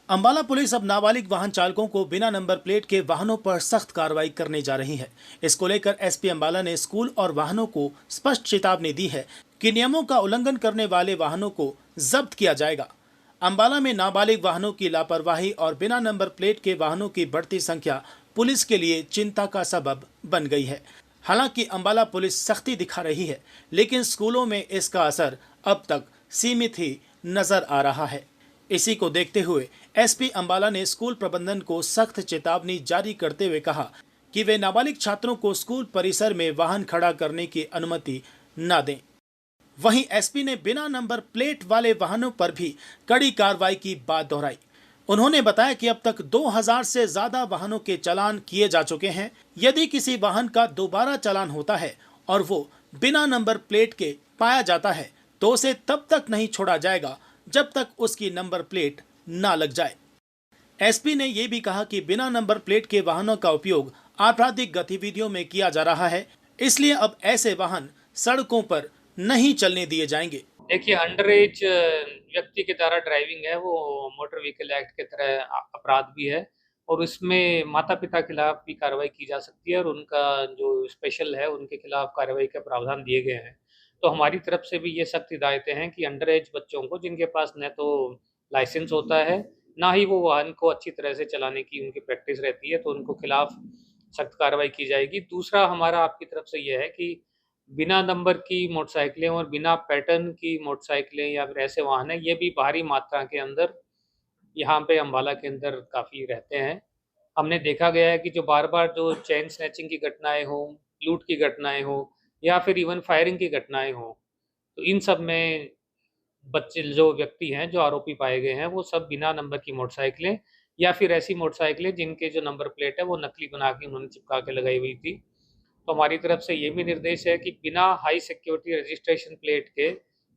Ambala police अब नाबालिग वाहन चालकों को बिना नंबर प्लेट के वाहनों पर सख्त कार्रवाई करने जा रही है। इसको लेकर एसपी अंबाला ने स्कूल और वाहनों को स्पष्ट चेतावनी दी है कि नियमों का उल्लंघन करने वाले वाहनों को जब्त किया जाएगा। अंबाला में नाबालिग वाहनों की लापरवाही और बिना नंबर प्लेट के वाहनों की बढ़ती संख्या पुलिस के लिए चिंता का सबब बन गई है। हालांकि अंबाला पुलिस सख्ती दिखा रही है, लेकिन स्कूलों में इसका असर अब तक सीमित ही नजर आ रहा है। इसी को देखते हुए एसपी अंबाला ने स्कूल प्रबंधन को सख्त चेतावनी जारी करते हुए कहा कि वे नाबालिग छात्रों को स्कूल परिसर में वाहन खड़ा करने की अनुमति न दें। वहीं एसपी ने बिना नंबर प्लेट वाले वाहनों पर भी कड़ी कार्रवाई की बात दोहराई। उन्होंने बताया कि अब तक 2000 से ज्यादा वाहनों के चालान किए जा चुके हैं। यदि किसी वाहन का दोबारा चालान होता है और वो बिना नंबर प्लेट के पाया जाता है तो उसे तब तक नहीं छोड़ा जाएगा जब तक उसकी नंबर प्लेट ना लग जाए। एसपी ने यह भी कहा कि बिना नंबर प्लेट के वाहनों का उपयोग आपराधिक गतिविधियों में किया जा रहा है, इसलिए अब ऐसे वाहन सड़कों पर नहीं चलने दिए जाएंगे। देखिए, अंडर एज व्यक्ति के द्वारा ड्राइविंग है वो मोटर व्हीकल एक्ट के तरह अपराध भी है और उसमें माता पिता के खिलाफ भी कार्रवाई की जा सकती है और उनका जो स्पेशल है उनके खिलाफ कार्रवाई के प्रावधान दिए गए हैं। तो हमारी तरफ से भी ये सख्त हिदायतें हैं कि अंडर एज बच्चों को, जिनके पास न तो लाइसेंस होता है ना ही वो वाहन को अच्छी तरह से चलाने की उनकी प्रैक्टिस रहती है, तो उनको खिलाफ सख्त कार्रवाई की जाएगी। दूसरा हमारा आपकी तरफ से ये है कि बिना नंबर की मोटरसाइकिलें और बिना पैटर्न की मोटरसाइकिलें या फिर ऐसे वाहन हैं, ये भी भारी मात्रा के अंदर यहाँ पे अम्बाला के अंदर काफ़ी रहते हैं। हमने देखा गया है कि जो बार-बार जो चेन स्नैचिंग की घटनाएँ हों, लूट की घटनाएँ हों या फिर इवन फायरिंग की घटनाएँ हों, तो इन सब में बच्चे जो व्यक्ति हैं, जो आरोपी पाए गए हैं, वो सब बिना नंबर की मोटरसाइकिलें या फिर ऐसी मोटरसाइकिलें जिनके जो नंबर प्लेट है वो नकली बना के उन्होंने चिपका के लगाई हुई थी। तो हमारी तरफ से ये भी निर्देश है कि बिना हाई सिक्योरिटी रजिस्ट्रेशन प्लेट के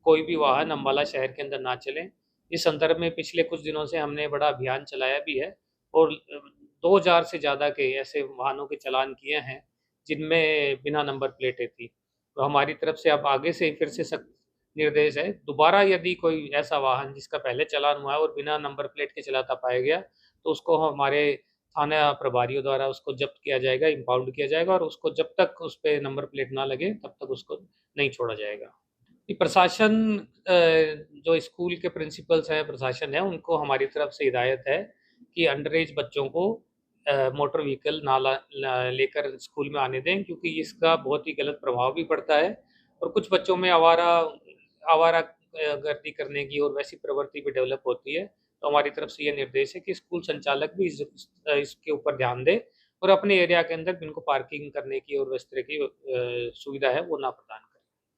कोई भी वाहन अम्बाला शहर के अंदर ना चलें। इस संदर्भ में पिछले कुछ दिनों से हमने बड़ा अभियान चलाया भी है और 2000 से ज़्यादा के ऐसे वाहनों के चालान किए हैं जिनमें बिना नंबर प्लेटें थी। तो हमारी तरफ से अब आगे से फिर से सख्त निर्देश है, दोबारा यदि कोई ऐसा वाहन जिसका पहले चालान हुआ है और बिना नंबर प्लेट के चलाता पाया गया, तो उसको हमारे थाना प्रभारियों द्वारा उसको जब्त किया जाएगा, इम्पाउंड किया जाएगा और उसको जब तक उस पे नंबर प्लेट ना लगे तब तक उसको नहीं छोड़ा जाएगा। ये प्रशासन जो स्कूल के प्रिंसिपल्स हैं, प्रशासन है, उनको हमारी तरफ से हिदायत है कि अंडर एज बच्चों को मोटर व्हीकल ना लेकर स्कूल में आने दें, क्योंकि इसका बहुत ही गलत प्रभाव भी पड़ता है और कुछ बच्चों में आवारा आवारा गर्दी करने की और वैसी प्रवृत्ति भी डेवलप होती है। तो हमारी तरफ से ये निर्देश है कि स्कूल संचालक भी इसके ऊपर ध्यान दें और अपने एरिया के अंदर इनको पार्किंग करने की और इस तरह की सुविधा है वो ना प्रदान करें।